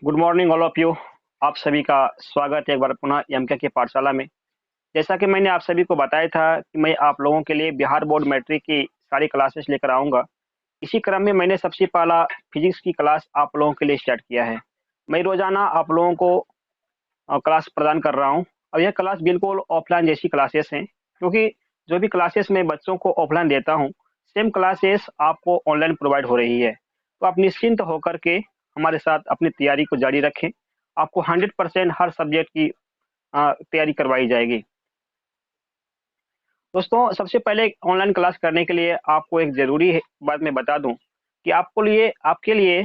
Good morning all of you. आप सभी का स्वागत है एक बार पुनः एमके की पाठशाला में। जैसा कि मैंने आप सभी को बताया था कि मैं आप लोगों के लिए बिहार बोर्ड मैट्रिक की सारी क्लासेस लेकर आऊँगा। इसी क्रम में मैंने सबसे पहला फिजिक्स की क्लास आप लोगों के लिए स्टार्ट किया है। मैं रोज़ाना आप लोगों को क्लास प्रदान कर रहा हूँ और यह क्लास बिल्कुल ऑफलाइन जैसी क्लासेस हैं, क्योंकि जो भी क्लासेस मैं बच्चों को ऑफलाइन देता हूँ, सेम क्लासेस आपको ऑनलाइन प्रोवाइड हो रही है। तो आप निश्चिंत होकर के हमारे साथ अपनी तैयारी को जारी रखें। आपको 100% हर सब्जेक्ट की तैयारी करवाई जाएगी। दोस्तों, सबसे पहले ऑनलाइन क्लास करने के लिए आपको एक ज़रूरी है बात मैं बता दूँ कि आपके लिए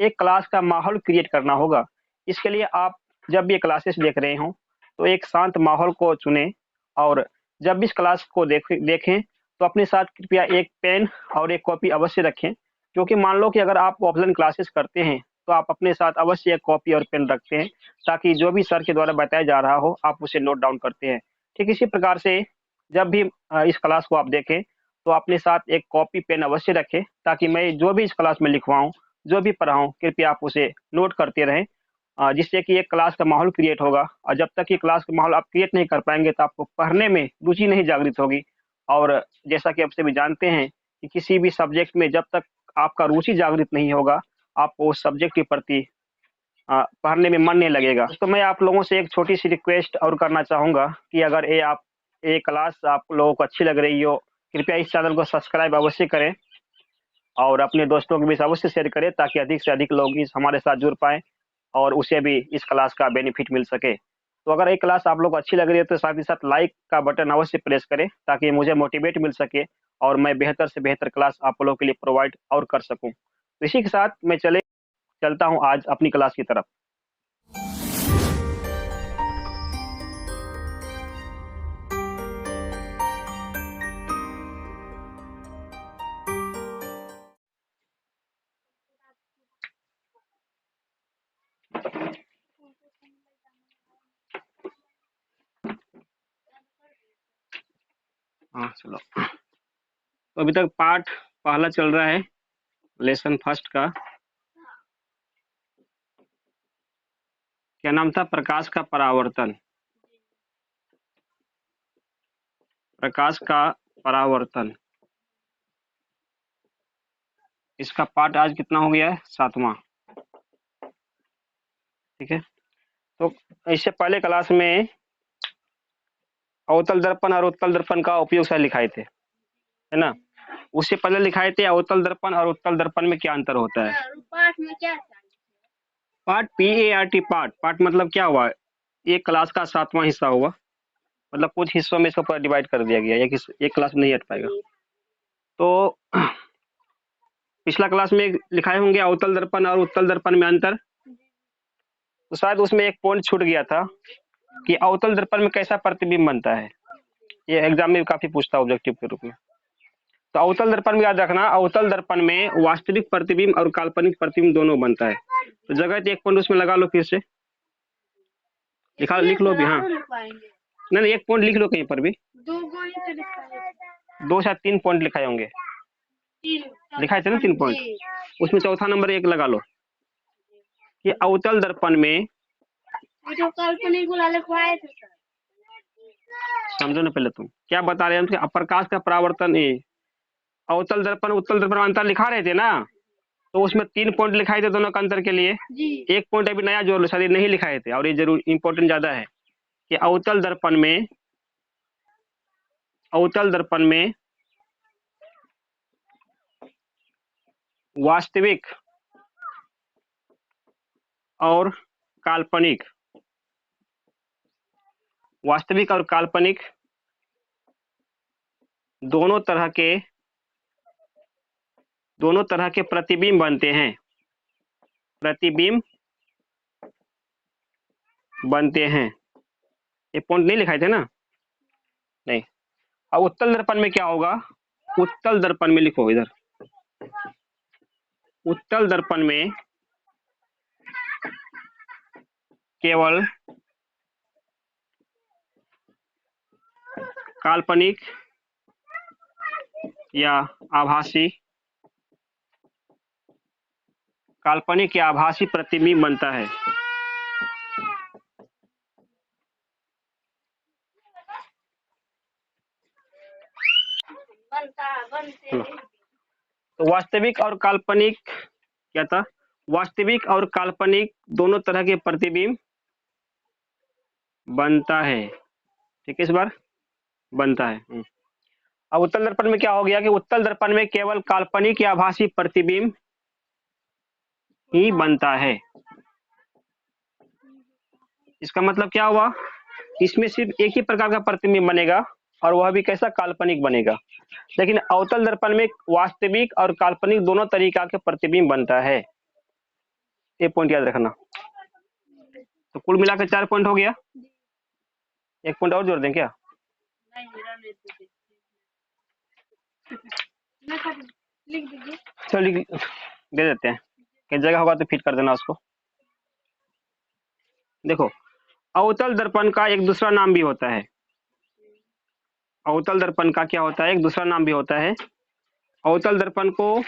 एक क्लास का माहौल क्रिएट करना होगा। इसके लिए आप जब भी ये क्लासेस देख रहे हों, तो एक शांत माहौल को चुनें और जब भी इस क्लास को देखें, तो अपने साथ कृपया एक पेन और एक कॉपी अवश्य रखें। क्योंकि मान लो कि अगर आप ऑफलाइन क्लासेस करते हैं, तो आप अपने साथ अवश्य एक कॉपी और पेन रखते हैं, ताकि जो भी सर के द्वारा बताया जा रहा हो, आप उसे नोट डाउन करते हैं। ठीक इसी प्रकार से जब भी इस क्लास को आप देखें, तो अपने साथ एक कॉपी पेन अवश्य रखें, ताकि मैं जो भी इस क्लास में लिखवाऊँ, जो भी पढ़ाऊँ, कृपया आप उसे नोट करते रहें। जिससे कि एक क्लास का माहौल क्रिएट होगा और जब तक ये क्लास का माहौल आप क्रिएट नहीं कर पाएँगे, तो आपको पढ़ने में रुचि नहीं जागृत होगी। और जैसा कि आप सभी जानते हैं कि किसी भी सब्जेक्ट में जब तक आपका रुचि जागृत नहीं होगा, आपको उस सब्जेक्ट के प्रति पढ़ने में मन नहीं लगेगा। तो मैं आप लोगों से एक छोटी-सी रिक्वेस्ट और करना चाहूँगा कि अगर ये क्लास आप लोगों को अच्छी लग रही हो, कृपया इस चैनल को सब्सक्राइब अवश्य करें और अपने दोस्तों के बीच अवश्य शेयर करें, ताकि अधिक से अधिक लोग इस हमारे साथ जुड़ पाएँ और उसे भी इस क्लास का बेनिफिट मिल सके। तो अगर ये क्लास आप लोग को अच्छी लग रही है, तो साथ ही साथ लाइक का बटन अवश्य प्रेस करें, ताकि मुझे मोटिवेट मिल सके और मैं बेहतर से बेहतर क्लास आप लोगों के लिए प्रोवाइड और कर सकूँ। तो इसी के साथ मैं चलता हूँ आज अपनी क्लास की तरफ। हाँ, चलो। तो अभी तक पाठ पहला चल रहा है, लेसन फर्स्ट का। क्या नाम था? प्रकाश का परावर्तन। प्रकाश का परावर्तन। इसका पाठ आज कितना हो गया है? 7वां। ठीक है। तो इससे पहले क्लास में अवतल दर्पण और उत्तल दर्पण का उपयोग से लिखाए थे, है ना? उससे पहले लिखाए थे अवतल दर्पण और उत्तल दर्पण में क्या अंतर होता है। पाठ में क्या पाठ PART पाठ पाठ मतलब क्या हुआ? एक क्लास का 7वां हिस्सा हुआ, मतलब कुछ हिस्सों में इसको पूरा डिवाइड कर दिया गया। एक क्लास में नहीं हट पाएगा। तो पिछला क्लास में लिखाए होंगे अवतल दर्पण और उत्तल दर्पण में अंतर। तो शायद उसमें एक पॉइंट छूट गया था कि अवतल दर्पण में कैसा प्रतिबिंब बनता है। ये एग्जाम में काफी पूछता है ऑब्जेक्टिव के रूप में। तो अवतल दर्पण में याद रखना, अवतल दर्पण में वास्तविक प्रतिबिंब और काल्पनिक प्रतिबिंब दोनों बनता है। तो जगह तो एक पॉइंट उसमें लगा लो, फिर से लिख लो भी। हाँ, नहीं, एक पॉइंट लिख लो कहीं पर भी। दो या 3 पॉइंट लिखाए होंगे, लिखाए थे ना 3 पॉइंट। उसमें चौथा नंबर एक लगा लो कि अवतल दर्पण में, समझो ना पहले तुम क्या बता रहे हैं। प्रकाश का परावर्तन, अवतल दर्पण उत्तल दर्पण अंतर लिखा रहे थे ना, तो उसमें 3 पॉइंट लिखाए थे दोनों का अंतर के लिए। एक पॉइंट अभी नया जोड़ लो, शायद नहीं लिखाए थे और ये जरूर इंपॉर्टेंट ज्यादा है कि अवतल दर्पण में वास्तविक और काल्पनिक, वास्तविक और काल्पनिक दोनों तरह के प्रतिबिंब बनते हैं। प्रतिबिंब बनते हैं। ये पॉइंट नहीं लिखाए थे ना? नहीं। अब उत्तल दर्पण में क्या होगा? उत्तल दर्पण में लिखो इधर। उत्तल दर्पण में केवल काल्पनिक या आभासी काल्पनिक या आभासी प्रतिबिंब बनता है। तो वास्तविक और काल्पनिक क्या था? वास्तविक और काल्पनिक दोनों तरह के प्रतिबिंब बनता है। ठीक है, इस बार बनता है। अब उत्तल दर्पण में क्या हो गया कि उत्तल दर्पण में केवल काल्पनिक या आभासी प्रतिबिंब ही बनता है। इसका मतलब क्या हुआ? इसमें सिर्फ एक ही प्रकार का प्रतिबिंब बनेगा और वह भी कैसा? काल्पनिक बनेगा। लेकिन अवतल दर्पण में वास्तविक और काल्पनिक दोनों तरीका के प्रतिबिंब बनता है। ये पॉइंट याद रखना। तो कुल मिलाकर 4 पॉइंट हो गया। एक पॉइंट और जोड़ दें क्या? चलो दे देते हैं, कहीं जगह होगा तो फिट कर देना उसको। देखो, अवतल दर्पण का एक दूसरा नाम भी होता है। अवतल दर्पण का क्या होता है? एक दूसरा नाम भी होता है। अवतल दर्पण को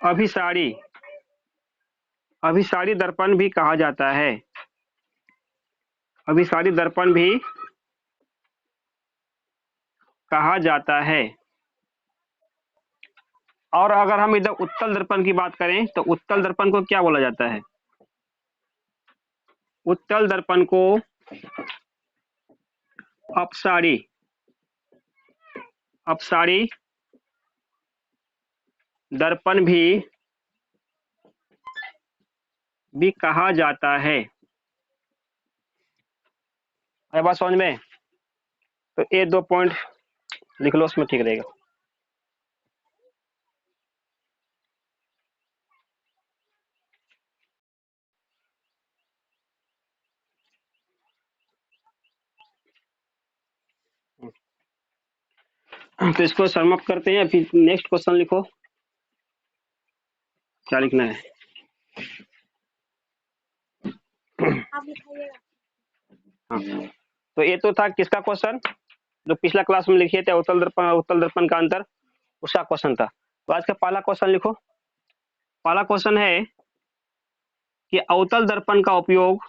अभिसारी अभिसारी दर्पण भी कहा जाता है। अभिसारी दर्पण भी कहा जाता है। और अगर हम इधर उत्तल दर्पण की बात करें तो उत्तल दर्पण को क्या बोला जाता है? उत्तल दर्पण को अपसारी दर्पण भी कहा जाता है। है बात समझ में? तो ये 2 पॉइंट लिख लो, उसमें ठीक रहेगा। तो इसको समअप करते हैं, फिर नेक्स्ट क्वेश्चन लिखो। क्या लिखना है? हाँ, तो ये तो था किसका क्वेश्चन? जो पिछला क्लास में लिखे थे, उत्तल दर्पण का अंतर, उसका क्वेश्चन था। तो आज का पहला क्वेश्चन लिखो। पहला क्वेश्चन है कि अवतल दर्पण का उपयोग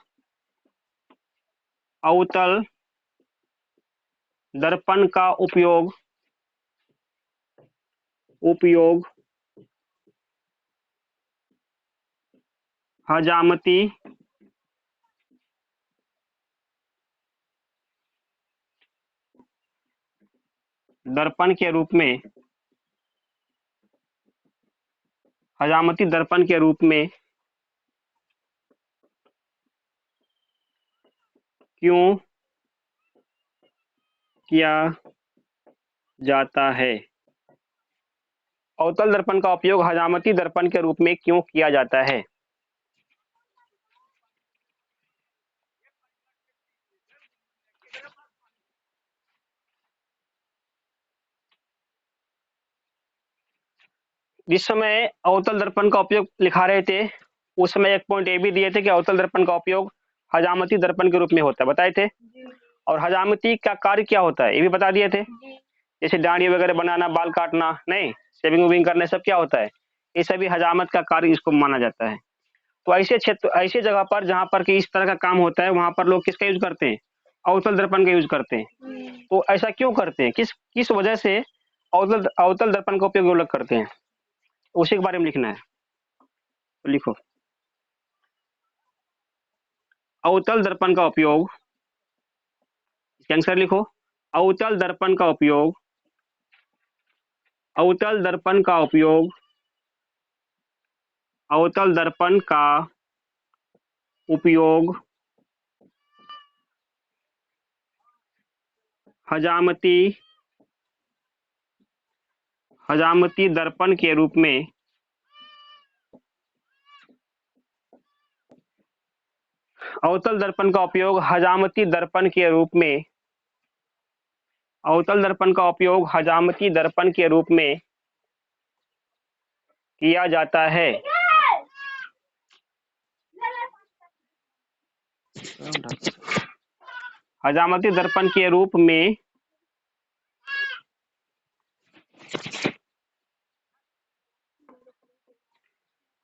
हजामती दर्पण के रूप में क्यों किया जाता है? अवतल दर्पण का उपयोग हजामती दर्पण के रूप में क्यों किया जाता है? जिस समय अवतल दर्पण का उपयोग लिखा रहे थे, उस समय एक पॉइंट ये भी दिए थे कि अवतल दर्पण का उपयोग हजामती दर्पण के रूप में होता है, बताए थे। और हजामती का कार्य क्या होता है ये भी बता दिए थे। जैसे दाढ़ी वगैरह बनाना, बाल काटना, नहीं शेविंग वेविंग करने, सब क्या होता है? ये सभी हजामत का कार्य इसको माना जाता है। तो ऐसे क्षेत्र, ऐसे जगह पर जहां पर कि इस तरह का काम होता है, वहां पर लोग किसका यूज करते हैं? अवतल दर्पण का यूज करते हैं। तो ऐसा क्यों करते हैं? किस किस वजह से अवतल दर्पण का उपयोग वो लोग करते हैं, उसी के बारे में लिखना है। तो लिखो, अवतल दर्पण का उपयोग, इसका आंसर लिखो। अवतल दर्पण का उपयोग अवतल दर्पण का उपयोग अवतल दर्पण का उपयोग हजामती दर्पण के रूप में अवतल दर्पण का उपयोग हजामती दर्पण के रूप में अवतल दर्पण का उपयोग हजामती दर्पण के रूप में किया जाता है। हजामती दर्पण के रूप में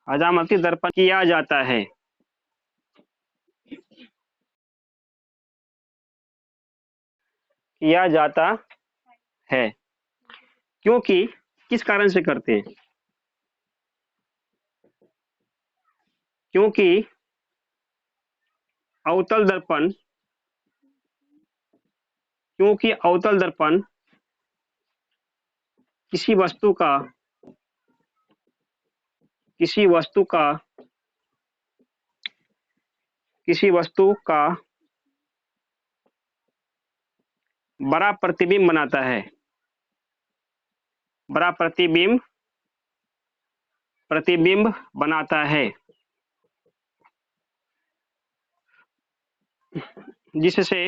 हजामती दर्पण किया जाता है। किया जाता है क्योंकि किस कारण से करते हैं? क्योंकि अवतल दर्पण क्योंकि अवतल दर्पण किसी वस्तु का किसी वस्तु का किसी वस्तु का बड़ा प्रतिबिंब बनाता है। बड़ा प्रतिबिंब बनाता है जिससे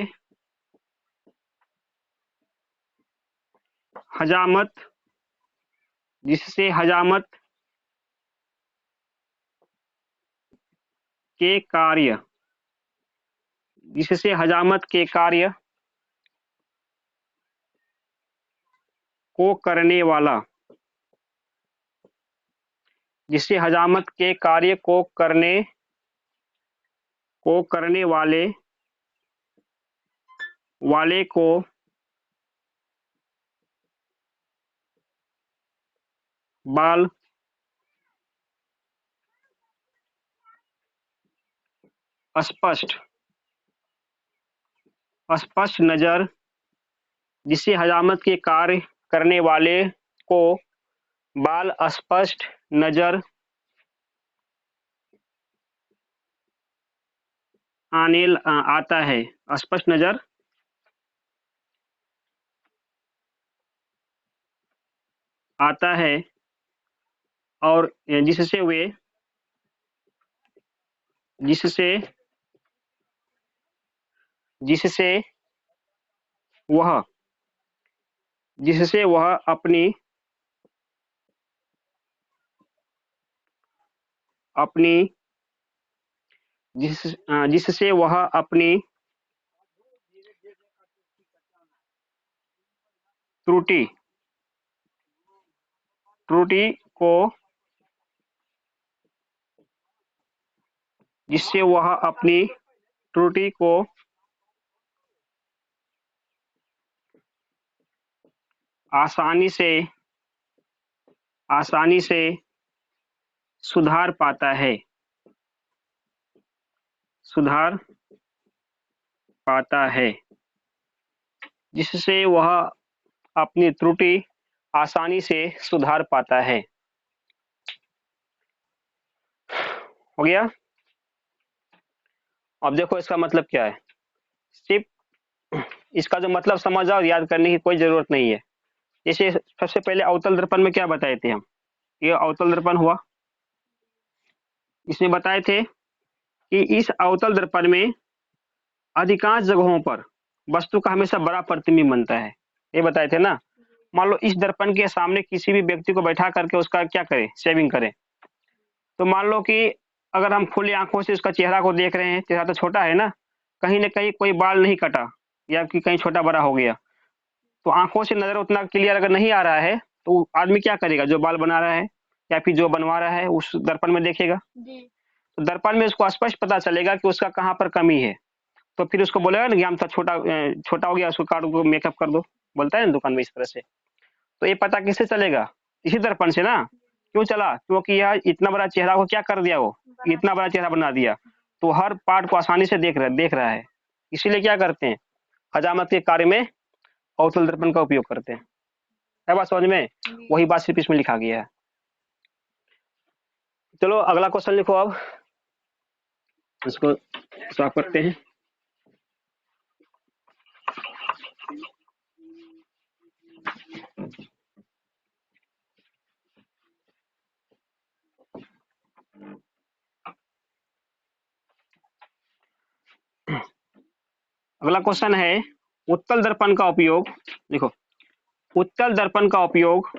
हजामत हजामत के कार्य जिससे हजामत के कार्य को करने वाला जिससे हजामत के कार्य को करने वाले को बाल स्पष्ट नजर जिससे हजामत के कार्य करने वाले को बाल स्पष्ट नजर आता है। स्पष्ट नजर आता है और जिससे वह अपनी जिससे वह अपनी त्रुटि को जिससे वह अपनी त्रुटि को आसानी से सुधार पाता है जिससे वह अपनी त्रुटि आसानी से सुधार पाता है। हो गया? अब देखो इसका मतलब क्या है। सिर्फ इसका जो मतलब समझ आओ, याद करने की कोई जरूरत नहीं है। जैसे सबसे पहले अवतल दर्पण में क्या बताए थे हम? ये अवतल दर्पण हुआ। इसमें बताए थे कि इस अवतल दर्पण में अधिकांश जगहों पर वस्तु का हमेशा बड़ा प्रतिबिंब बनता है। ये बताए थे ना। मान लो इस दर्पण के सामने किसी भी व्यक्ति को बैठा करके उसका क्या करें, शेविंग करें, तो मान लो कि अगर हम खुली आंखों से उसका चेहरा को देख रहे हैं, चेहरा तो छोटा है ना, कहीं न कहीं कोई बाल नहीं कटा या कि कहीं छोटा बड़ा हो गया, तो आंखों से नजर उतना क्लियर अगर नहीं आ रहा है, तो आदमी क्या करेगा? जो बाल बना रहा है या फिर जो बनवा रहा है उस दर्पण में देखेगा। तो दर्पण में उसको स्पष्ट पता चलेगा कि उसका कहाँ पर कमी है। तो फिर उसको बोलेगा ना कि हम तो छोटा हो गया, उसको काट दो, मेकअप कर दो, बोलता है ना दुकान में इस तरह से। तो ये पता किससे चलेगा? इसी दर्पण से ना। क्यों चला? क्योंकि यह इतना बड़ा चेहरा को क्या कर दिया, वो इतना बड़ा चेहरा बना दिया, तो हर पार्ट को आसानी से देख रहा है। इसीलिए क्या करते हैं, हजामत के कार्य में अवतल दर्पण का उपयोग करते हैं। है बात समझ में? वही बात सिर्फ इसमें लिखा गया है। चलो अगला क्वेश्चन लिखो। अब इसको साफ करते हैं। अगला क्वेश्चन है, उत्तल दर्पण का उपयोग। देखो, उत्तल दर्पण का उपयोग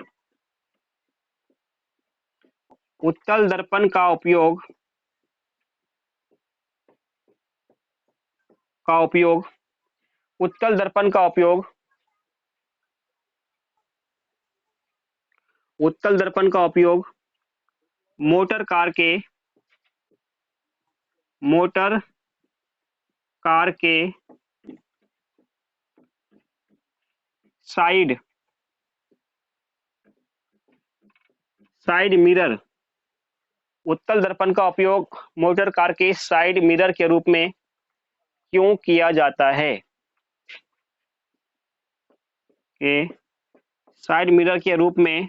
उत्तल दर्पण का उपयोग उत्तल दर्पण का उपयोग उत्तल दर्पण का उपयोग मोटर कार के साइड मिरर, उत्तल दर्पण का उपयोग मोटर कार के साइड मिरर के रूप में क्यों किया जाता है? कि साइड मिरर के रूप में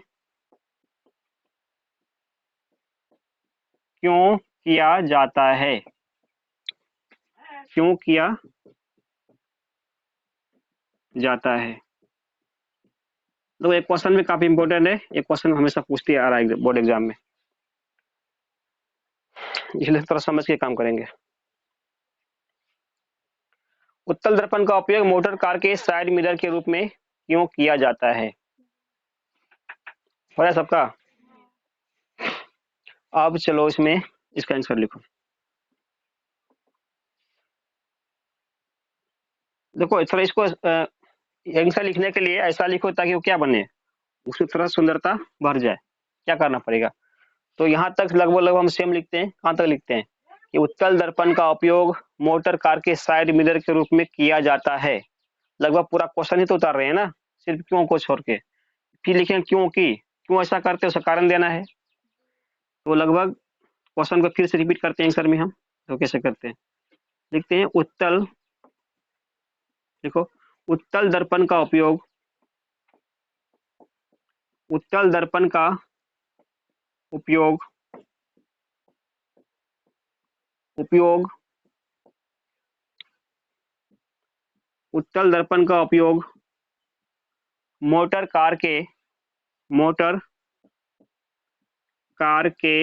क्यों किया जाता है? क्यों किया जाता है? तो एक क्वेश्चन भी काफी इंपॉर्टेंट है, एक क्वेश्चन हमेशा पूछते आ रहा है बोर्ड एग्जाम में, इसलिए थोड़ा समझ के काम करेंगे। उत्तल दर्पण का उपयोग मोटर कार के साइड मिरर के रूप में क्यों किया जाता है? हो रहा है सबका? अब चलो इसमें इसका आंसर लिखो। देखो थोड़ा इसको आंसर लिखने के लिए ऐसा लिखो ताकि वो क्या बने, उसकी थोड़ा सुंदरता बढ़ जाए। क्या करना पड़ेगा? तो यहाँ तक लगभग हम सेम लिखते हैं। कहाँ तक लिखते हैं कि उत्तल दर्पण का उपयोग मोटर कार के साइड मिरर के रूप में किया जाता है। लगभग पूरा क्वेश्चन ही तो उतार रहे हैं ना, सिर्फ क्यों को छोड़ के। फिर लिखें क्यों की, क्यों ऐसा करते हैं उसका कारण देना है। तो लगभग क्वेश्चन को फिर से रिपीट करते हैं आंसर में हम। तो कैसे करते हैं, लिखते हैं उत्तल, देखो उत्तल दर्पण का उपयोग, उत्तल दर्पण का उपयोग उपयोग उत्तल दर्पण का उपयोग मोटर मोटर कार के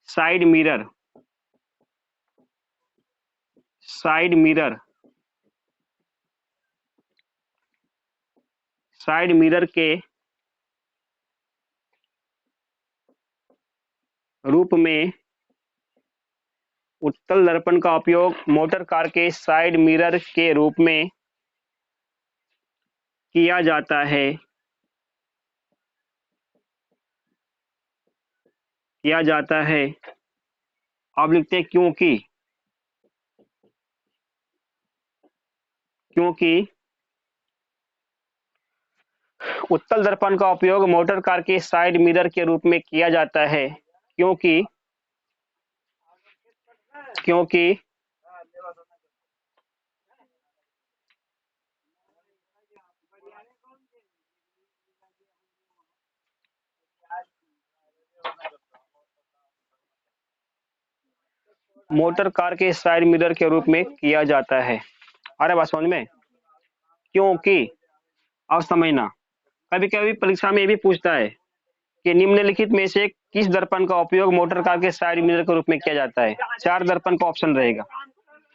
साइड मिरर साइड मिरर के रूप में, उत्तल दर्पण का उपयोग मोटर कार के साइड मिरर के रूप में किया जाता है, किया जाता है। अब लिखते हैं क्योंकि, क्योंकि उत्तल दर्पण का उपयोग मोटर कार के साइड मिरर के रूप में किया जाता है, क्योंकि क्योंकि मोटर कार के साइड मिरर के रूप में किया जाता है। अरे बात समझ में? क्योंकि अब समझना, कभी कभी परीक्षा में ये भी पूछता है कि निम्नलिखित में से किस दर्पण का उपयोग मोटर कार के साइड मिरर के रूप में किया जाता है। 4 दर्पण का ऑप्शन रहेगा,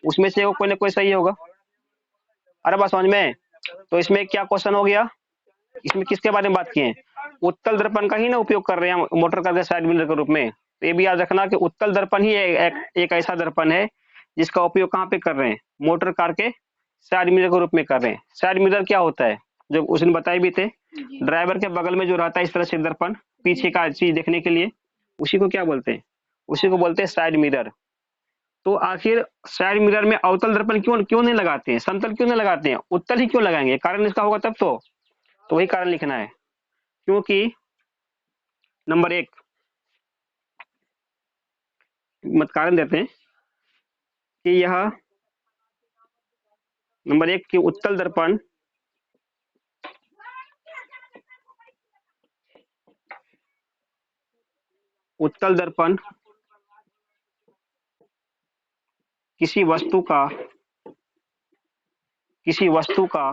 उसमें से कोई ना कोई सही होगा। अरे बात समझ में? तो इसमें क्या क्वेश्चन हो गया, इसमें किसके बारे में बात किए? उत्तल दर्पण का ही ना उपयोग कर रहे हैं मोटर कार के साइड मिरर के रूप में। तो ये भी याद रखना कि उत्तल दर्पण ही एक ऐसा दर्पण है जिसका उपयोग कहाँ पे कर रहे हैं, मोटर कार के साइड मिरर के रूप में कर रहे हैं। साइड मिरर क्या होता है, जो उसने बताए भी थे, ड्राइवर के बगल में जो रहता है इस तरह से दर्पण पीछे का चीज देखने के लिए, उसी को क्या बोलते हैं, उसी को बोलते हैं साइड मिरर। तो आखिर साइड मिरर में अवतल दर्पण क्यों क्यों नहीं लगाते हैं, समतल क्यों नहीं लगाते हैं, उत्तल ही क्यों लगाएंगे, कारण इसका होगा तब तो वही कारण लिखना है। क्योंकि नंबर 1 मत कारण देते हैं कि यह नंबर 1 कि उत्तल दर्पण किसी वस्तु का किसी वस्तु का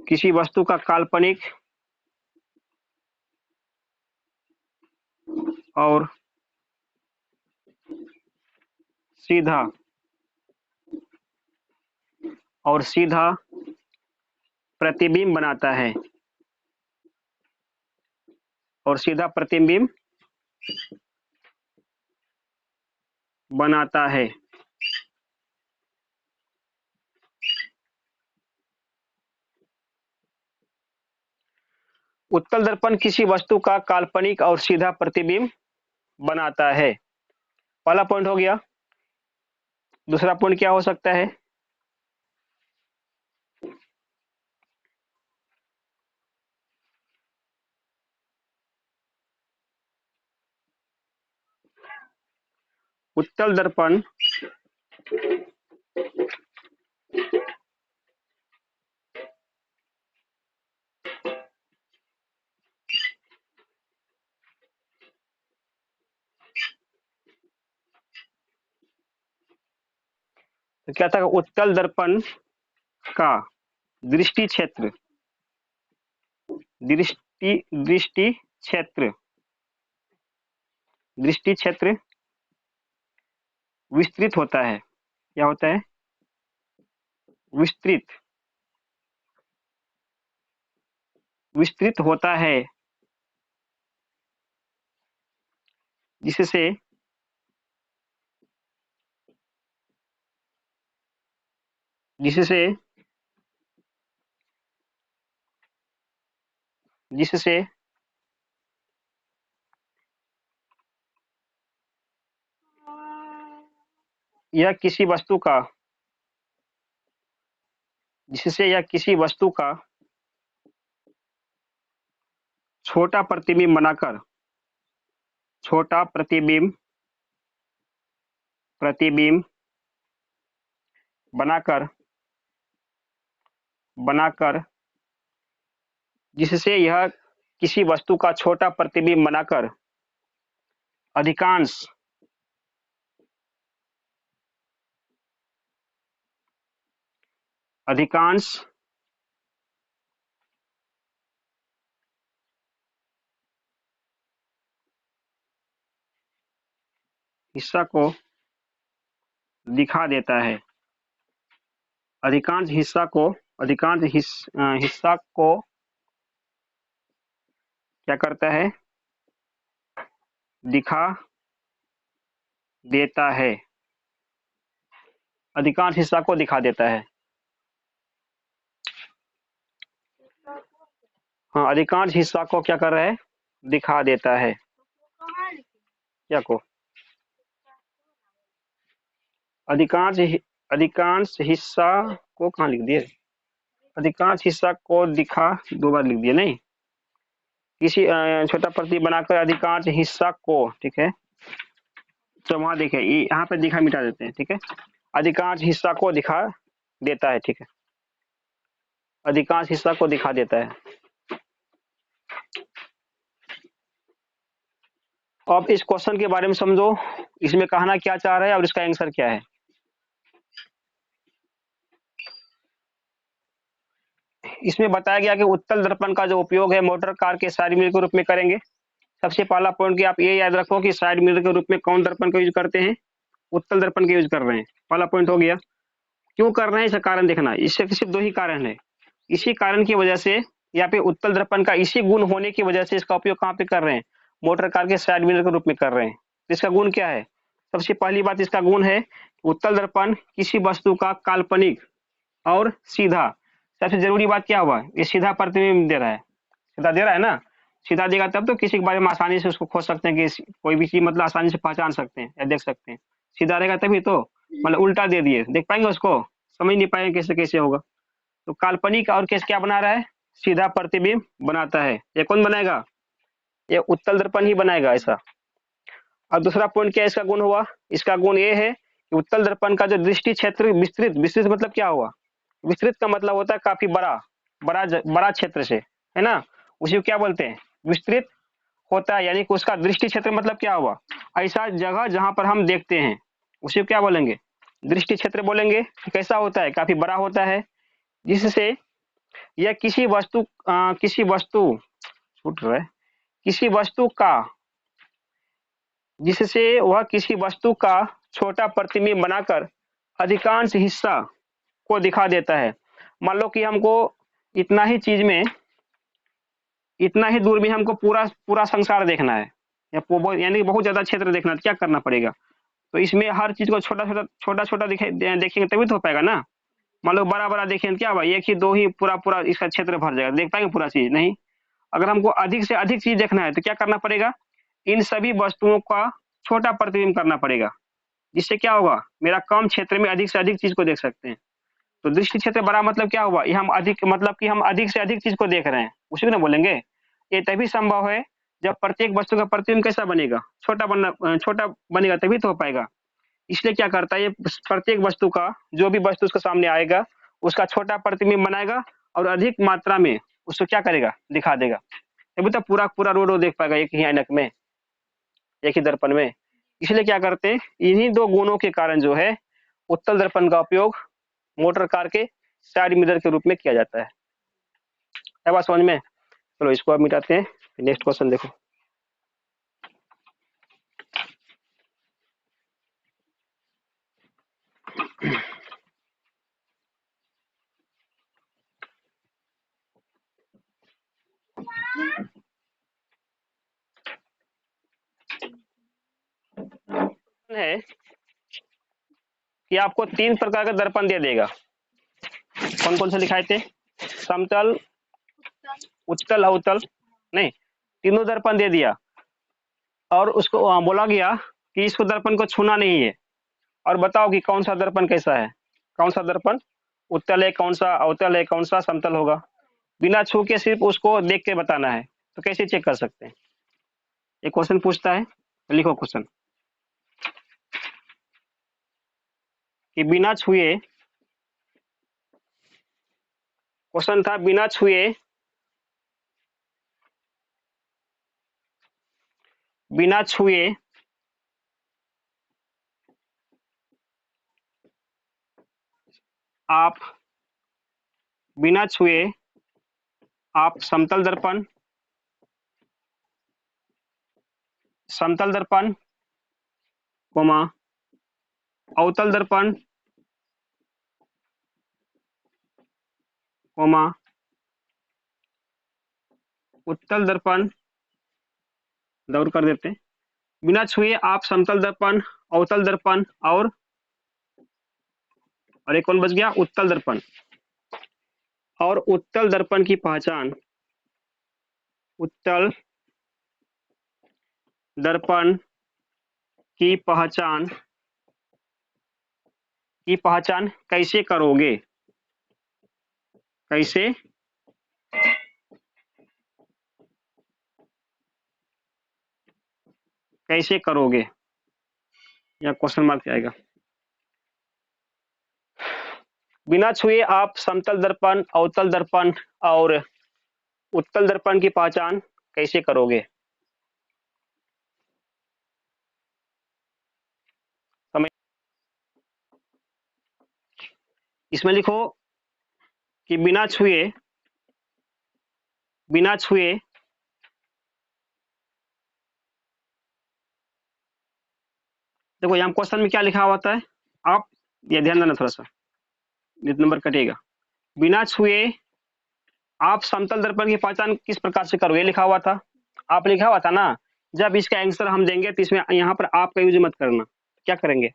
किसी वस्तु का काल्पनिक और सीधा प्रतिबिंब बनाता है, और सीधा प्रतिबिंब बनाता है। उत्तल दर्पण किसी वस्तु का काल्पनिक और सीधा प्रतिबिंब बनाता है। पहला पॉइंट हो गया। दूसरा पॉइंट क्या हो सकता है? उत्तल दर्पण तो क्या था? उत्तल दर्पण का दृष्टि क्षेत्र दृष्टि दृष्टि क्षेत्र दृष्टि क्षेत्र विस्तृत होता है। क्या होता है? विस्तृत विस्तृत होता है, जिससे जिससे जिससे यह किसी वस्तु का जिससे यह किसी वस्तु का छोटा प्रतिबिंब बनाकर छोटा प्रतिबिंब बनाकर बनाकर जिससे यह किसी वस्तु का छोटा प्रतिबिंब बनाकर अधिकांश अधिकांश हिस्सा को दिखा देता है। अधिकांश हिस्सा को क्या करता है? दिखा देता है। अधिकांश हिस्सा को दिखा देता है। हाँ, अधिकांश हिस्सा को क्या कर रहा है? दिखा देता है। क्या को? अधिकांश हिस्सा को कहाँ लिख दिए? अधिकांश हिस्सा को दिखा, दो बार लिख दिए नहीं। किसी छोटा प्रतीक बनाकर अधिकांश हिस्सा को, ठीक है, तो वहां देखे यहाँ पे दिखा मिटा देते हैं, ठीक है। अधिकांश हिस्सा को दिखा देता है, ठीक है, अधिकांश हिस्सा को दिखा देता है। अब इस क्वेश्चन के बारे में समझो, इसमें कहना क्या चाह रहा है और इसका आंसर क्या है। इसमें बताया गया कि उत्तल दर्पण का जो उपयोग है मोटर कार के साइड मिरर के रूप में करेंगे। सबसे पहला पॉइंट कि आप ये याद रखो कि साइड मिरर के रूप में कौन दर्पण का यूज करते हैं? उत्तल दर्पण का यूज कर रहे हैं। पहला पॉइंट हो गया। क्यों कर रहे हैं इसका कारण देखना। इससे सिर्फ दो ही कारण है। इसी कारण की वजह से यहाँ पे उत्तल दर्पण का इसी गुण होने की वजह से इसका उपयोग कहाँ पे कर रहे हैं? मोटर कार के साइड मिरर के रूप में कर रहे हैं। तो इसका गुण क्या है? सबसे पहली बात इसका गुण है उत्तल दर्पण किसी वस्तु का काल्पनिक और सीधा, सबसे जरूरी बात क्या हुआ? ये सीधा प्रतिबिंब दे रहा है। सीधा दे रहा है ना। सीधा देगा तब तो किसी के बारे में आसानी से उसको खोज सकते हैं कि कोई भी चीज मतलब आसानी से पहचान सकते हैं या देख सकते हैं। सीधा रहेगा तभी तो, मतलब उल्टा दे दिए देख पाएंगे उसको? समझ नहीं पाएंगे कैसे कैसे होगा। तो काल्पनिक और केस क्या बना रहा है? सीधा प्रतिबिंब बनाता है। ये कौन बनाएगा? ये उत्तल दर्पण ही बनाएगा ऐसा। और दूसरा पॉइंट क्या इसका गुण हुआ? इसका गुण ये है कि उत्तल दर्पण का जो दृष्टि क्षेत्र विस्तृत, विस्तृत मतलब क्या हुआ? विस्तृत का मतलब होता है काफी बड़ा बड़ा क्षेत्र से, है ना। उसी को क्या बोलते हैं? विस्तृत होता है। यानी कि उसका दृष्टि क्षेत्र मतलब क्या हुआ? ऐसा जगह जहां पर हम देखते हैं उसी को क्या बोलेंगे? दृष्टि क्षेत्र बोलेंगे। कैसा होता है? काफी बड़ा होता है, जिससे यह किसी वस्तु छूट रहा है किसी वस्तु का जिससे वह किसी वस्तु का छोटा प्रतिबिंब बनाकर अधिकांश हिस्सा को दिखा देता है। मान लो कि हमको इतना ही चीज में, इतना ही दूर में हमको पूरा पूरा संसार देखना है, यानी बहुत ज्यादा क्षेत्र देखना है। क्या करना पड़ेगा? तो इसमें हर चीज को छोटा छोटा देखेंगे तभी तो हो पाएगा ना। मान लो बड़ा बड़ा देखेंगे क्या हुआ? एक ही दो ही पूरा पूरा इसका क्षेत्र भर जाएगा, देख पाएंगे पूरा चीज नहीं। अगर हमको अधिक से अधिक चीज देखना है तो क्या करना पड़ेगा, इन सभी वस्तुओं का छोटा प्रतिबिंब करना पड़ेगा, जिससे क्या होगा, मेरा कम क्षेत्र में अधिक से अधिक चीज को देख सकते हैं। तो दृष्टि क्षेत्र बड़ा मतलब क्या हुआ, ये हम अधिक मतलब कि हम अधिक से अधिक चीज को देख रहे हैं, उसी को ना बोलेंगे। ये तभी संभव है जब प्रत्येक वस्तु का प्रतिबिंब कैसा बनेगा, छोटा बनेगा, तभी तो हो पाएगा। इसलिए क्या करता है, ये प्रत्येक वस्तु का, जो भी वस्तु उसके सामने आएगा उसका छोटा प्रतिबिंब बनाएगा और अधिक मात्रा में उसको क्या करेगा, दिखा देगा। तभी तो पूरा पूरा रोड देख पाएगा एक ही ऐनक में, एक ही दर्पण में। इसलिए क्या करते हैं, इन्हीं दो गुणों के कारण जो है उत्तल दर्पण का उपयोग मोटर कार के साइड मिरर के रूप में किया जाता है बात समझ में। चलो इसको अब मिटाते हैं, नेक्स्ट क्वेश्चन देखो। है कि आपको 3 प्रकार का दर्पण दे देगा। कौन कौन से दिखाए थे, समतल, उत्तल, अवतल, नहीं, तीनों दर्पण दे दिया। और उसको बोला गया कि इसको दर्पण को छूना नहीं है, और बताओ कि कौन सा दर्पण कैसा है, कौन सा दर्पण उत्तल है, कौन सा अवतल है, कौन सा समतल होगा। बिना छू के सिर्फ उसको देख के बताना है, तो कैसे चेक कर सकते हैं। एक क्वेश्चन पूछता है, लिखो क्वेश्चन कि बिना छुए, क्वेश्चन था बिना छुए, बिना छुए आप, बिना छुए आप समतल दर्पण, समतल दर्पण, कोमा अवतल दर्पण, कोमा उत्तल दर्पण, दौड़ कर देते हैं। बिना छुए आप समतल दर्पण, अवतल दर्पण और एक कौन बच गया, उत्तल दर्पण। और उत्तल दर्पण की पहचान, उत्तल दर्पण की पहचान कैसे करोगे, कैसे कैसे करोगे, या क्वेश्चन मार्क आएगा। बिना छुए आप समतल दर्पण, अवतल दर्पण और उत्तल दर्पण की पहचान कैसे करोगे। समझ, इसमें लिखो कि बिना छुए, बिना छुए देखो यहाँ क्वेश्चन में क्या लिखा हुआ है, आप ये ध्यान देना थोड़ा सा, नंबर कटेगा। बिना छुए आप समतल दर्पण की पहचान किस प्रकार से करोगे, लिखा हुआ था, आप लिखा हुआ था ना। जब इसका आंसर हम देंगे तो इसमें यहाँ पर आपका यूज मत करना, क्या करेंगे,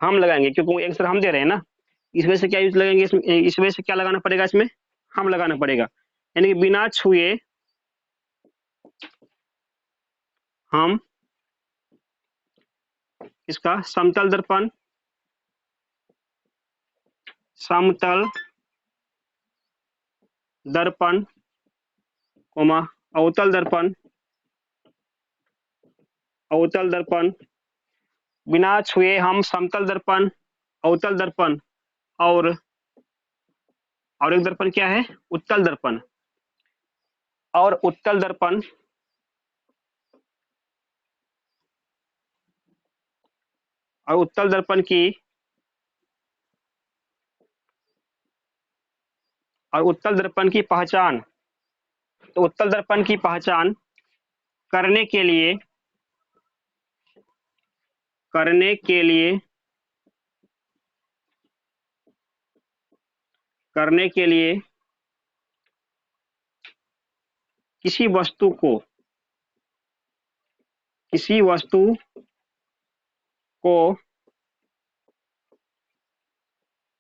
हम लगाएंगे, क्योंकि आंसर हम दे रहे हैं ना। इस वजह से क्या यूज लगेंगे इसमें, इस वजह से क्या लगाना पड़ेगा इसमें, हम लगाना पड़ेगा। यानी कि बिना छुए हम इसका समतल दर्पण, समतल दर्पण, कोमा अवतल दर्पण, अवतल दर्पण, बिना छुए हम समतल दर्पण, अवतल दर्पण और एक दर्पण क्या है, उत्तल दर्पण। और उत्तल दर्पण और उत्तल दर्पण की उत्तल दर्पण की पहचान, तो उत्तल दर्पण की पहचान करने के लिए, करने के लिए करने के लिए किसी वस्तु को, किसी वस्तु को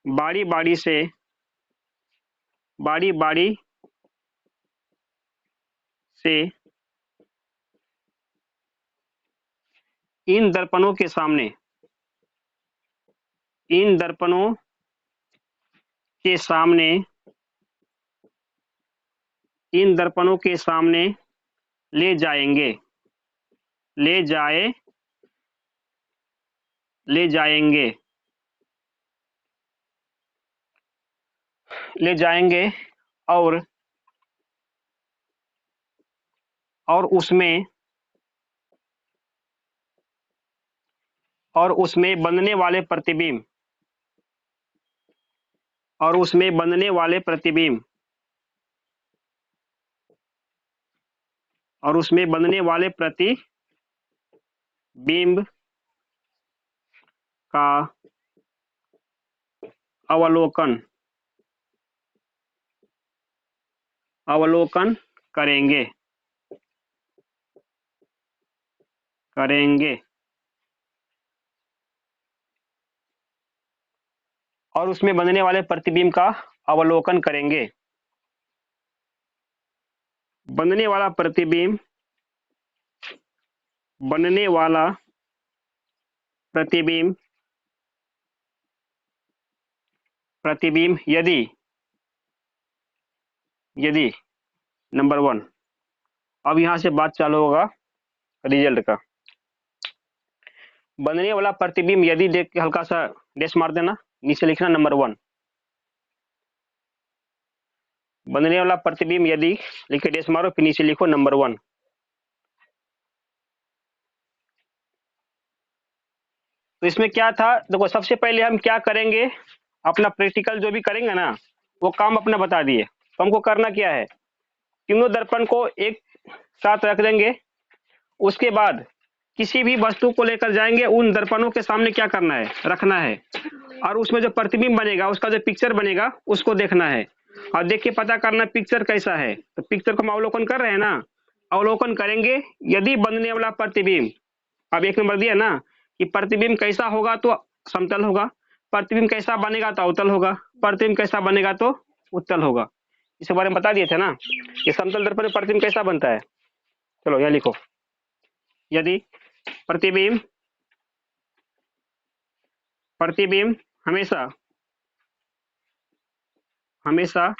बारी बारी से, बारी बारी से इन दर्पणों के सामने, इन दर्पणों के सामने, इन दर्पणों के सामने ले जाएंगे, ले जाए, ले जाएंगे, ले जाएंगे और उसमें, और उसमें बनने वाले प्रतिबिंब, और उसमें बनने वाले प्रतिबिंब, और उसमें बनने वाले प्रतिबिंब का अवलोकन, अवलोकन करेंगे, करेंगे, और उसमें बनने वाले प्रतिबिंब का अवलोकन करेंगे। बनने वाला प्रतिबिंब, बनने वाला प्रतिबिंब, प्रतिबिंब यदि, यदि नंबर 1, अब यहां से बात चालू होगा रिजल्ट का। बनने वाला प्रतिबिंब यदि देख के हल्का सा डैश मार देना, नीचे लिखना नंबर 1। बनने वाला प्रतिबिंब यदि लिख के डैश मारो, फिर नीचे लिखो नंबर 1। तो इसमें क्या था, देखो सबसे पहले हम क्या करेंगे, अपना प्रैक्टिकल जो भी करेंगे ना, वो काम अपना बता दिए। तो हमको करना क्या है, तीनों दर्पण को एक साथ रख देंगे। उसके बाद किसी भी वस्तु को लेकर जाएंगे, उन दर्पणों के सामने क्या करना है, रखना है, और उसमें जो प्रतिबिंब बनेगा, उसका जो पिक्चर बनेगा, उसको देखना है, और देख के पता करना पिक्चर कैसा है। तो पिक्चर को हम अवलोकन कर रहे हैं ना, अवलोकन करेंगे। यदि बनने वाला प्रतिबिंब, अब 1 नंबर दिया ना कि प्रतिबिंब कैसा होगा तो समतल होगा, प्रतिबिंब कैसा बनेगा तो अवतल होगा, प्रतिबिंब कैसा बनेगा तो उत्तल होगा। इसके बारे में बता दिए थे ना, ये समतल दर्पण में प्रतिबिंब कैसा बनता है। चलो यह लिखो, यदि प्रतिबिंब, प्रतिबिंब हमेशा, हमेशा,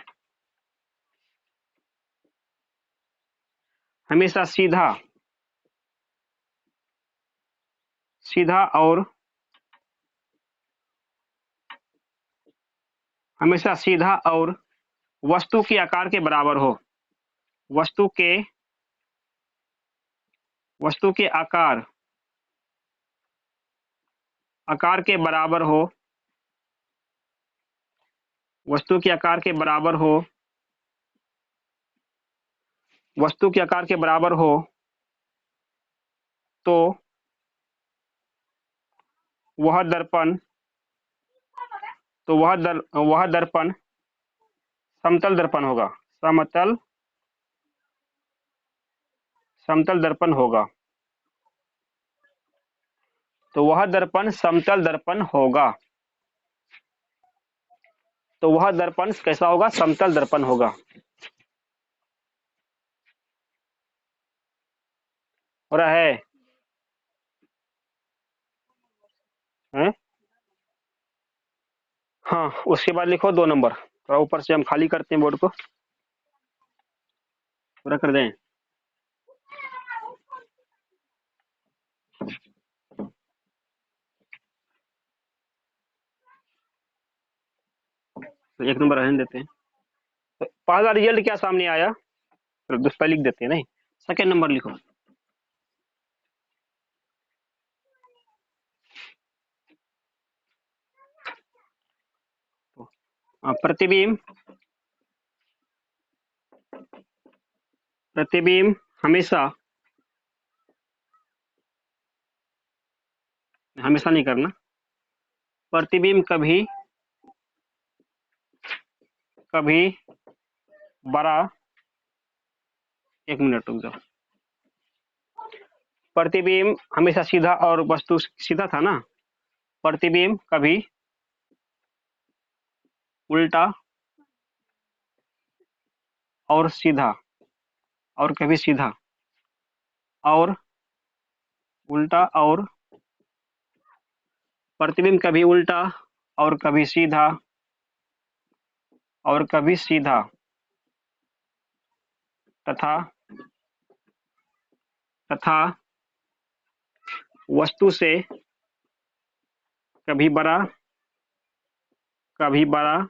हमेशा सीधा, सीधा और, हमेशा सीधा और वस्तु के आकार के बराबर हो, वस्तु के, वस्तु के आकार, आकार के बराबर हो, वस्तु के आकार के बराबर हो, वस्तु के आकार के बराबर हो, तो वह दर्पण, तो वह दर्पण समतल दर्पण होगा, समतल, समतल दर्पण होगा। तो वह दर्पण समतल दर्पण होगा, तो वह दर्पण कैसा होगा, समतल दर्पण होगा। हो रहा है, हैं? हाँ, उसके बाद लिखो 2 नंबर, थोड़ा ऊपर से हम खाली करते हैं बोर्ड को, पूरा कर दें। तो 1 नंबर रहने देते हैं। तो पहला रिजल्ट क्या सामने आया, तो दूसरा लिख देते हैं, नहीं सेकेंड नंबर लिखो। प्रतिबिंब, प्रतिबिंब हमेशा, हमेशा नहीं करना, प्रतिबिंब कभी, कभी बड़ा, 1 मिनट रुक जाओ। प्रतिबिंब हमेशा सीधा और वस्तु सीधा था ना, प्रतिबिंब कभी उल्टा और सीधा, और कभी सीधा, और उल्टा, और प्रतिबिंब कभी उल्टा और कभी सीधा, और कभी सीधा, तथा तथा वस्तु से कभी बड़ा, कभी बड़ा,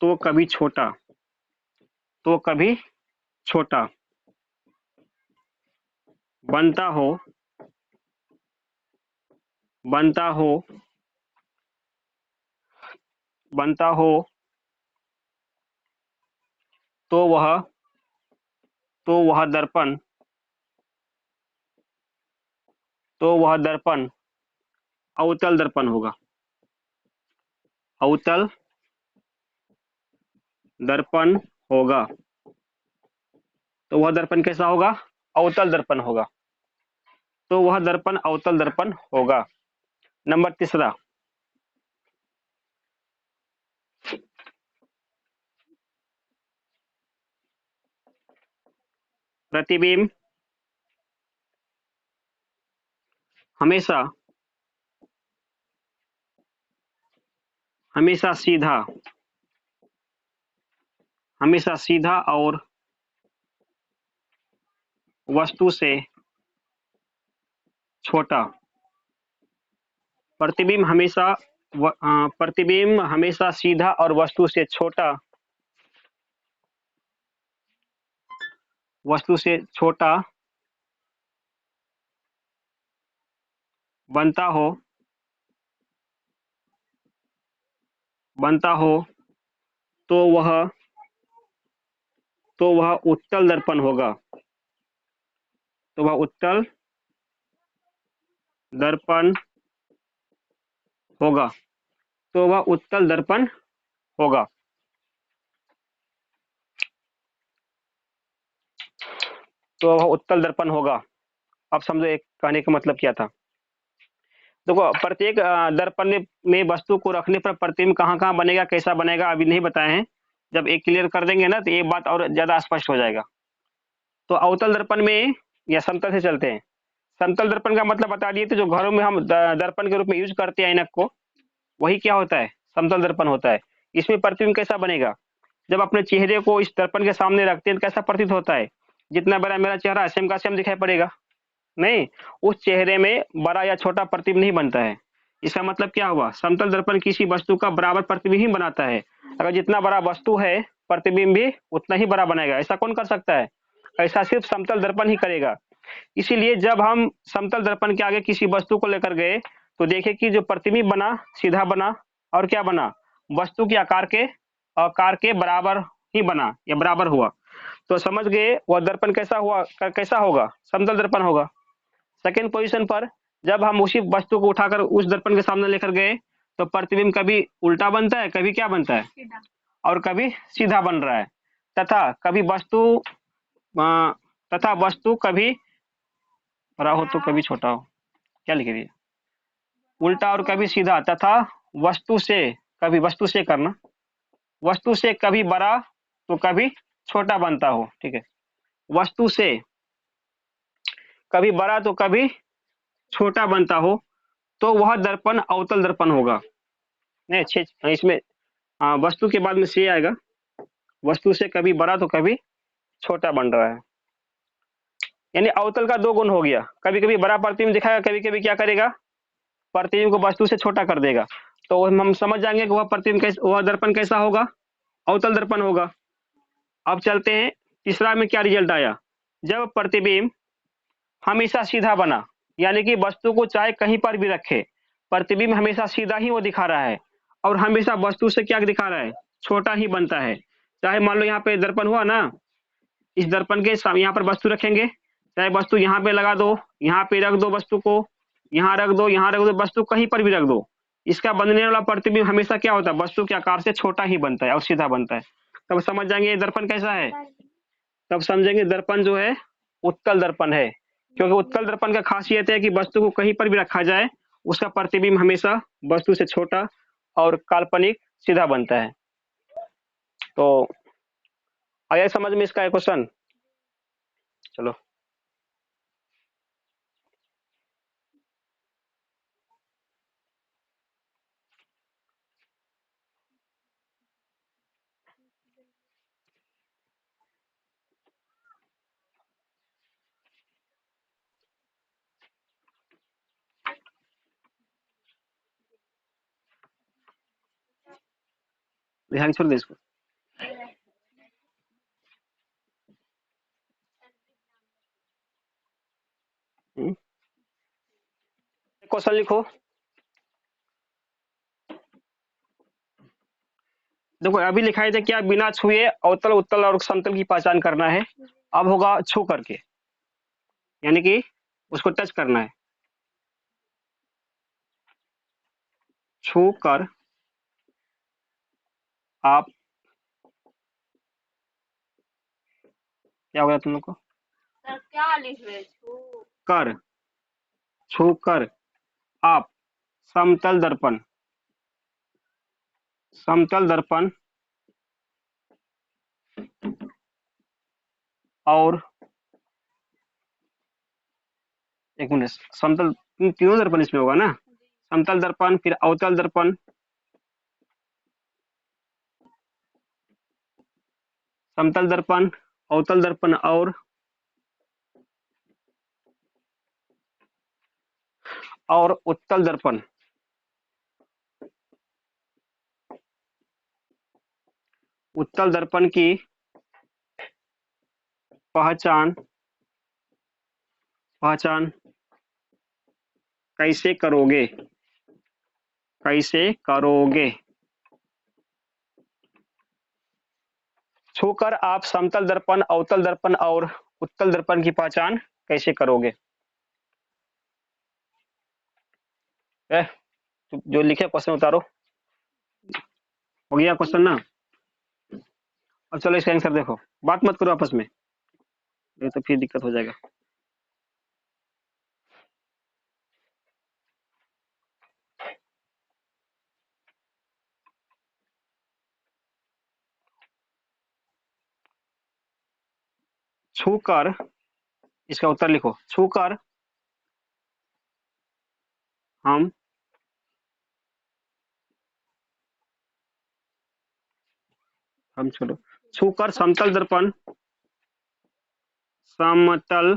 तो कभी छोटा, तो कभी छोटा बनता हो, बनता हो, बनता हो, तो वह दर्पण, तो वह दर्पण अवतल दर्पण होगा। अवतल दर्पण होगा। तो वह दर्पण कैसा होगा? अवतल दर्पण होगा। तो वह दर्पण अवतल दर्पण होगा। नंबर तीसरा, प्रतिबिंब हमेशा हमेशा सीधा, हमेशा सीधा और वस्तु से छोटा। प्रतिबिंब हमेशा प्रतिबिंब हमेशा सीधा और वस्तु से छोटा, वस्तु से छोटा बनता हो, बनता हो, तो वह उत्तल दर्पण होगा। तो वह उत्तल दर्पण होगा। तो वह उत्तल दर्पण होगा। तो वह उत्तल दर्पण होगा। अब समझो एक कहने का मतलब क्या था। देखो, प्रत्येक दर्पण में वस्तु को रखने पर प्रतिबिंब कहाँ कहाँ बनेगा, कैसा बनेगा, अभी नहीं बताए हैं। जब एक क्लियर कर देंगे ना तो ये बात और ज्यादा स्पष्ट हो जाएगा। तो अवतल दर्पण में या समतल से चलते हैं। समतल दर्पण का मतलब बता दिए थे, जो घरों में हम दर्पण के रूप में यूज करते हैं ऐनक को, वही क्या होता है? समतल दर्पण होता है। इसमें प्रतिबिंब कैसा बनेगा? जब अपने चेहरे को इस दर्पण के सामने रखते हैं तो कैसा प्रतीत होता है? जितना बड़ा मेरा चेहरा सेम का सेम दिखाई पड़ेगा? नहीं, उस चेहरे में बड़ा या छोटा प्रतिबिंब नहीं बनता है। इसका मतलब क्या हुआ? समतल दर्पण किसी वस्तु का बराबर प्रतिबिंब ही बनाता है। अगर जितना बड़ा वस्तु है, प्रतिबिंब भी उतना ही बड़ा बनेगा। ऐसा कौन कर सकता है? ऐसा सिर्फ समतल दर्पण ही करेगा। इसीलिए जब हम समतल दर्पण के आगे किसी वस्तु को लेकर गए तो देखे कि जो प्रतिबिंब बना सीधा बना, और क्या बना? वस्तु के आकार के बराबर ही बना या बराबर हुआ। तो समझ गए वह दर्पण कैसा हुआ, कैसा होगा? समतल दर्पण होगा। सेकेंड पोजीशन पर जब हम उसी वस्तु को उठाकर उस दर्पण के सामने लेकर गए तो प्रतिबिंब कभी उल्टा बनता है, कभी क्या बनता है, और कभी सीधा बन रहा है। तथा कभी वस्तु तथा वस्तु कभी बड़ा हो तो कभी छोटा हो। क्या लिख दिया? उल्टा और कभी सीधा। तथा वस्तु से, कभी वस्तु से करना, वस्तु से कभी बड़ा तो कभी छोटा बनता हो। ठीक है, वस्तु से कभी बड़ा तो कभी छोटा बनता हो, तो वह दर्पण अवतल दर्पण होगा। नहीं, इसमें वस्तु के बाद में से आएगा। वस्तु से कभी बड़ा तो कभी छोटा बन रहा है। यानी अवतल का दो गुण हो गया, कभी कभी बड़ा प्रतिबिंब दिखाएगा, कभी कभी क्या करेगा? प्रतिबिंब को वस्तु से छोटा कर देगा। तो हम समझ जाएंगे कि वह प्रतिबिंब कैसा, वह दर्पण कैसा होगा? अवतल दर्पण होगा। अब चलते हैं तीसरा में क्या रिजल्ट आया। जब प्रतिबिंब हमेशा सीधा बना, यानी कि वस्तु को चाहे कहीं पर भी रखे, प्रतिबिंब हमेशा सीधा ही वो दिखा रहा है, और हमेशा वस्तु से क्या दिखा रहा है? छोटा ही बनता है। चाहे मान लो यहाँ पे दर्पण हुआ ना, इस दर्पण के यहाँ पर वस्तु रखेंगे, चाहे वस्तु यहाँ पे लगा दो, यहाँ पे रख दो वस्तु को, यहाँ रख दो, यहाँ रख दो, वस्तु कहीं पर भी रख दो, इसका बनने वाला प्रतिबिंब हमेशा क्या होता है? वस्तु के आकार से छोटा ही बनता है और सीधा बनता है। तब समझ जाएंगे ये दर्पण कैसा है। तब समझेंगे दर्पण जो है उत्तल दर्पण है, क्योंकि उत्तल दर्पण का खासियत है कि वस्तु को कहीं पर भी रखा जाए, उसका प्रतिबिंब हमेशा वस्तु से छोटा और काल्पनिक सीधा बनता है। तो आया समझ में इसका क्वेश्चन? चलो ध्यान छोड़ दे इसको। क्वेश्चन लिखो। देखो अभी लिखा है क्या, बिना छुए अवतल उत्तल और समतल की पहचान करना है। अब होगा छू करके, यानी कि उसको टच करना है। छू कर आप, क्या होगा तुम लोग को? सर क्या लिख रहे? छू कर आप समतल दर्पण, समतल दर्पण और एक मिनट, समतल तीनों दर्पण इसमें होगा ना? समतल दर्पण, फिर अवतल दर्पण, समतल दर्पण, अवतल दर्पण और उत्तल दर्पण। उत्तल दर्पण की पहचान कैसे करोगे? कैसे करोगे? छूकर आप समतल दर्पण, अवतल दर्पण और उत्तल दर्पण की पहचान कैसे करोगे? जो लिखे क्वेश्चन उतारो। हो गया क्वेश्चन ना? अब चलो इसका आंसर देखो, बात मत करो आपस में, ये तो फिर दिक्कत हो जाएगा। छूकर, इसका उत्तर लिखो। छूकर हम छोड़ो, छूकर समतल दर्पण, समतल,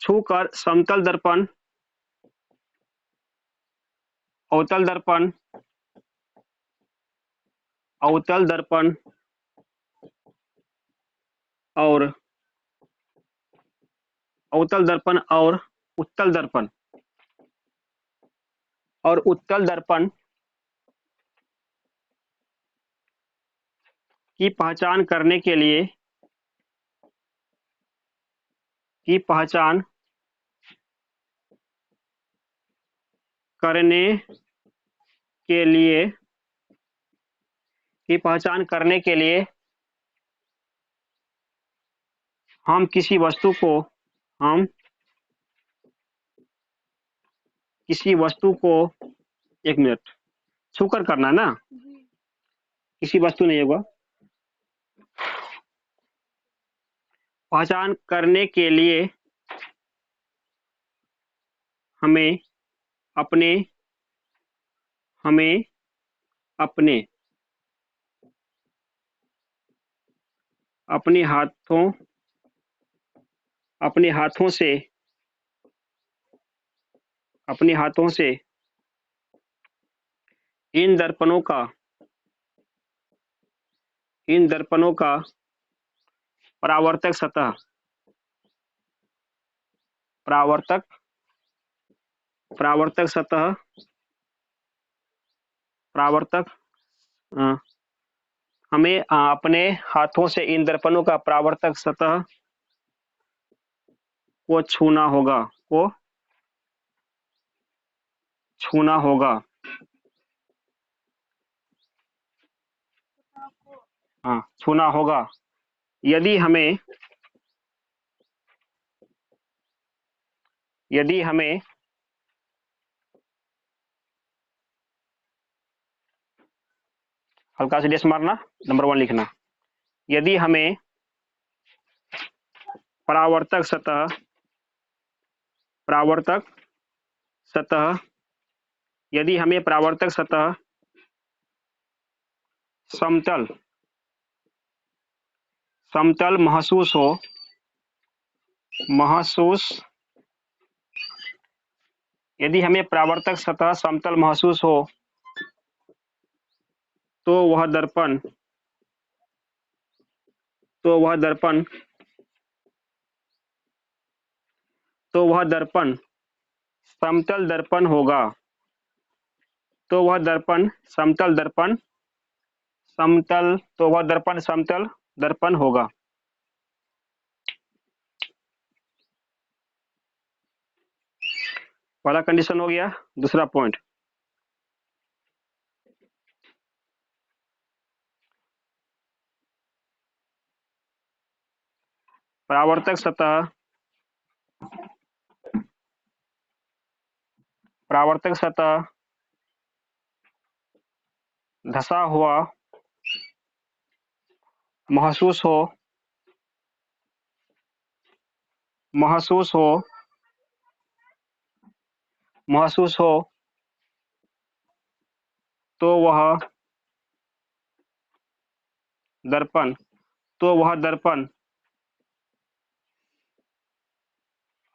छूकर समतल दर्पण, अवतल दर्पण, अवतल दर्पण और अवतल दर्पण और उत्तल दर्पण, और उत्तल दर्पण की पहचान करने के लिए, की पहचान करने के लिए, की पहचान करने के लिए हम किसी वस्तु को, हम किसी वस्तु को, एक मिनट, छूकर करना है ना, किसी वस्तु नहीं होगा। पहचान करने के लिए हमें अपने, हमें अपने, अपने हाथों, अपने हाथों से, अपने हाथों से इन दर्पणों का, इन दर्पणों का परावर्तक सतह, परावर्तक, परावर्तक सतह, परावर्तक, हमें अपने हाथों से इन दर्पणों का परावर्तक सतह को छूना होगा, को छूना होगा। हाँ, छूना होगा। यदि हमें, यदि हमें हल्का से डेस मारना, नंबर 1 लिखना। यदि हमें परावर्तक सतह यदि हमें परावर्तक सतह समतल यदि हमें परावर्तक सतह समतल महसूस हो तो वह दर्पण समतल दर्पण होगा। समतल दर्पण होगा। पहला कंडीशन हो गया। दूसरा पॉइंट, परावर्तक सतह धंसा हुआ महसूस हो तो वह दर्पण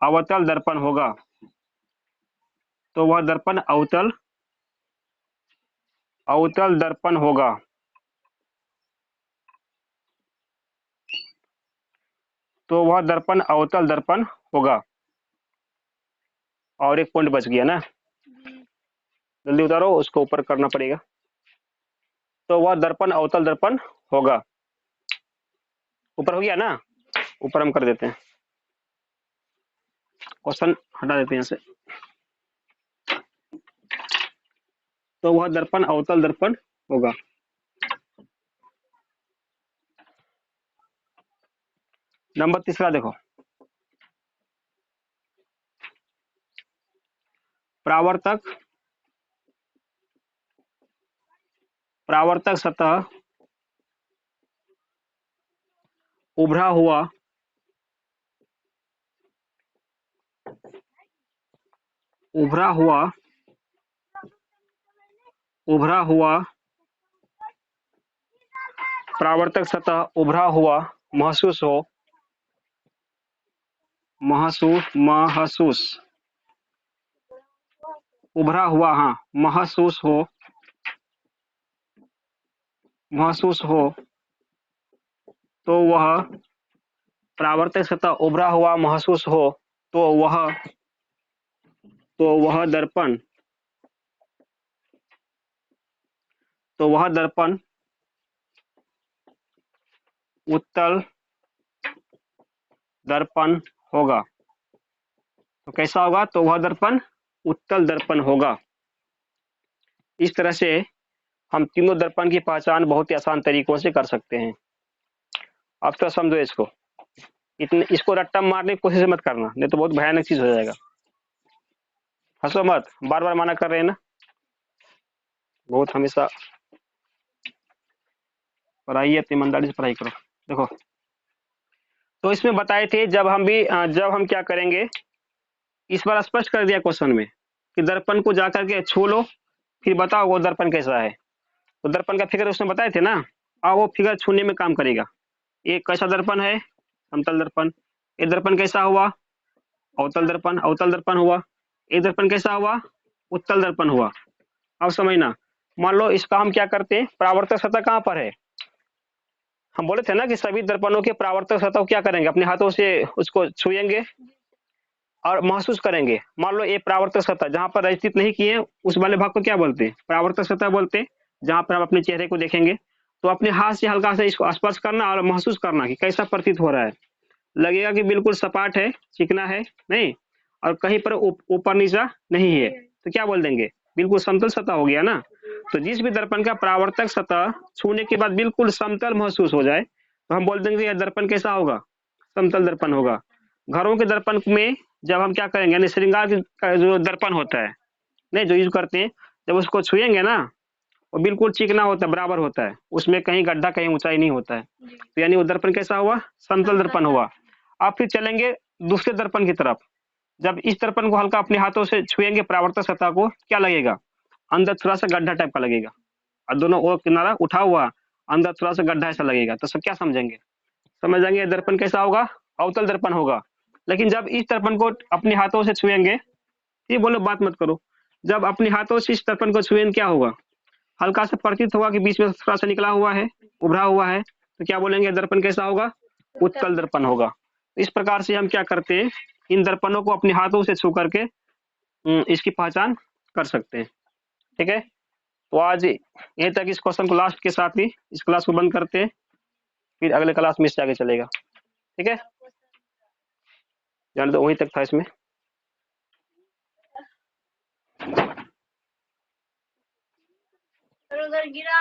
अवतल दर्पण होगा। तो वह दर्पण अवतल दर्पण होगा। और एक पॉइंट बच गया ना, जल्दी उतारो, उसको ऊपर करना पड़ेगा। तो वह दर्पण अवतल दर्पण होगा। ऊपर हो गया ना, ऊपर हम कर देते हैं, क्वेश्चन हटा देते हैं यहाँ से। तो वह दर्पण अवतल दर्पण होगा। नंबर तीसरा देखो, परावर्तक सतह उभरा हुआ परावर्तक सतह उभरा हुआ महसूस हो तो वह परावर्तक सतह उभरा हुआ महसूस हो तो वह दर्पण उत्तल दर्पण होगा। तो कैसा होगा? तो वह दर्पण उत्तल दर्पण होगा। इस तरह से हम तीनों दर्पण की पहचान बहुत ही आसान तरीकों से कर सकते हैं। अब तो समझो इसको, इसको रट्टा मारने की कोशिश मत करना, नहीं तो बहुत भयानक चीज हो जाएगा। हंसो मत, बार बार माना कर रहे हैं ना, बहुत हमेशा पढ़ाई है, ईमानदारी से पढ़ाई करो। देखो, तो इसमें बताए थे जब हम क्या करेंगे, इस बार स्पष्ट कर दिया क्वेश्चन में कि दर्पण को जाकर के छू लो, फिर बताओ वो दर्पण कैसा है। तो दर्पण का फिगर उसने बताए थे ना, अब वो फिगर छूने में काम करेगा। ये कैसा दर्पण है? समतल दर्पण। ये दर्पण कैसा हुआ? अवतल दर्पण हुआ। ये दर्पण कैसा हुआ? उत्तल दर्पण हुआ। अब समझना, मान लो इसका हम क्या करते हैं, परावर्तक सतह कहाँ पर है? हम बोले थे ना कि सभी दर्पणों के परावर्तक सतह क्या करेंगे, अपने हाथों से उसको छुएंगे और महसूस करेंगे। मान लो ये परावर्तक सतह जहां पर रचित नहीं किए उस वाले भाग को क्या बोलते हैं? परावर्तक सतह बोलते हैं। जहां पर हम अपने चेहरे को देखेंगे तो अपने हाथ से हल्का से इसको स्पर्श करना और महसूस करना कि कैसा प्रतीत हो रहा है। लगेगा कि बिल्कुल सपाट है, चिकना है नहीं, और कहीं पर ऊपर नीचा नहीं है, तो क्या बोल देंगे? बिल्कुल समतल सतह हो गया ना। तो जिस भी दर्पण का परावर्तक सतह छूने के बाद बिल्कुल समतल महसूस हो जाए तो हम बोल देंगे यह दर्पण कैसा होगा? समतल दर्पण होगा। घरों के दर्पण में जब हम क्या करेंगे, यानी श्रृंगार का जो दर्पण होता है नहीं, जो यूज करते हैं, जब उसको छुएंगे ना वो बिल्कुल चिकना होता है, बराबर होता है, उसमें कहीं गड्ढा कहीं ऊंचाई नहीं होता है। तो यानी वो दर्पण कैसा हुआ? समतल दर्पण हुआ। आप फिर चलेंगे दूसरे दर्पण की तरफ। जब इस दर्पण को हल्का अपने हाथों से छुएंगे परावर्तक सतह को, क्या लगेगा? अंदर थोड़ा सा गड्ढा टाइप का लगेगा, और दोनों ओर किनारा उठा हुआ, अंदर थोड़ा सा गड्ढा ऐसा लगेगा। तो सब क्या समझेंगे? समझ जाएंगे दर्पण कैसा होगा? अवतल दर्पण होगा। लेकिन जब इस दर्पण को अपने हाथों से छुएंगे, ये बोलो बात मत करो, जब अपने हाथों से इस दर्पण को छुएंगे क्या होगा? हल्का सा प्रतीत होगा कि बीच में थोड़ा सा निकला हुआ है, उभरा हुआ है, तो क्या बोलेंगे? दर्पण कैसा होगा? उत्तल दर्पण होगा। इस प्रकार से हम क्या करते हैं, इन दर्पणों को अपने हाथों से छू करके इसकी पहचान कर सकते हैं। ठीक है, तो आज यहीं तक इस क्वेश्चन को लास्ट के साथ ही इस क्लास को बंद करते हैं, फिर अगले क्लास में इससे आगे चलेगा। ठीक है, जान दो, वहीं तक था इसमें। उधर गिरा